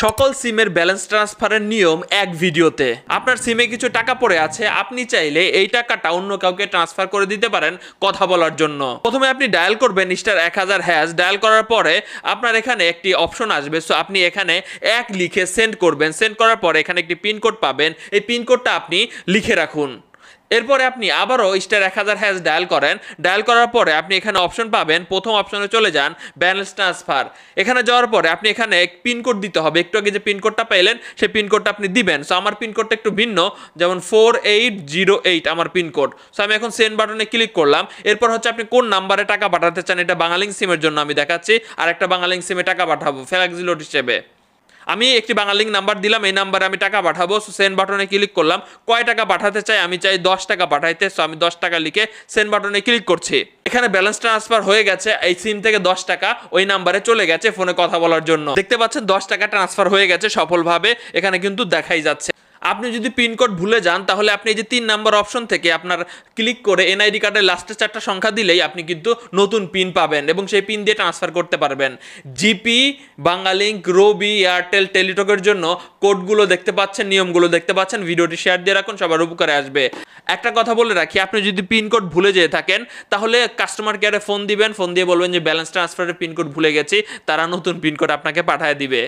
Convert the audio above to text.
সকল সিমের ব্যালেন্স ট্রান্সফারের নিয়ম এক ভিডিওতে। আপনার সিমে কিছু টাকা পড়ে আছে, আপনি চাইলে এই টাকাটা অন্য কাউকে ট্রান্সফার করে দিতে পারেন কথা বলার জন্য। প্রথমে আপনি ডায়াল করবেন *1000#, ডায়াল করার পরে আপনার এখানে একটি অপশন আসবে। সো আপনি এখানে 1 লিখে সেন্ড করবেন। সেন্ড করার পরে এখানে একটি পিনকোড পাবেন, এই পিনকোডটা আপনি লিখে রাখুন। এরপরে আপনি আবারও *1000# ডায়াল করেন। ডায়াল করার পরে আপনি এখানে অপশন পাবেন, প্রথম অপশনে চলে যান ব্যালেন্স ট্রান্সফার। এখানে যাওয়ার পরে আপনি এখানে পিনকোড দিতে হবে। একটু আগে যে পিনকোডটা পাইলেন সেই পিনকোডটা আপনি দিবেন। সো আমার পিনকোডটা একটু ভিন্ন, যেমন 4808 আমার পিনকোড। সো আমি এখন সেন্ড বাটনে ক্লিক করলাম। এরপর হচ্ছে আপনি কোন নাম্বারে টাকা পাঠাতে চান, এটা বাংলালিংক সিমের জন্য আমি দেখাচ্ছি, আর একটা বাংলালিংক সিমে টাকা পাঠাবো ফ্ল্যাক্সিলোড হিসেবে। আমি একটি বাংলালিংক নাম্বার দিলাম, এই নাম্বারে আমি টাকা পাঠাবো। সো সেন্ড বাটনে ক্লিক করলাম। কয় টাকা পাঠাতে চাই, আমি চাই 10 টাকা পাঠাইতে। সো আমি 10 টাকা লিখে সেন্ড বাটনে ক্লিক করছি। এখানে ব্যালেন্স ট্রান্সফার হয়ে গেছে। এই সিম থেকে 10 টাকা ওই নাম্বারে চলে গেছে ফোনে কথা বলার জন্য। দেখতে পাচ্ছেন 10 টাকা ট্রান্সফার হয়ে গেছে সফলভাবে, এখানে কিন্তু দেখাই যাচ্ছে। আপনি যদি পিনকোড ভুলে যান তাহলে আপনি এই যে 3 নাম্বার অপশন থেকে আপনার ক্লিক করে এনআইডি কার্ডের লাস্টের 4টা সংখ্যা দিলেই আপনি কিন্তু নতুন পিন পাবেন এবং সেই পিন দিয়ে ট্রান্সফার করতে পারবেন। জিপি, বাংলালিংক, রবি, এয়ারটেল, টেলিটকের জন্য কোডগুলো দেখতে পাচ্ছেন, নিয়মগুলো দেখতে পাচ্ছেন। ভিডিওটি শেয়ার দিয়ে রাখুন, সবার উপকারে আসবে। একটা কথা বলে রাখি, আপনি যদি পিনকোড ভুলে যেয়ে থাকেন তাহলে কাস্টমার কেয়ারে ফোন দিবেন, ফোন দিয়ে বলবেন যে ব্যালেন্স ট্রান্সফারের পিনকোড ভুলে গেছি, তারা নতুন পিনকোড আপনাকে পাঠিয়ে দিবে।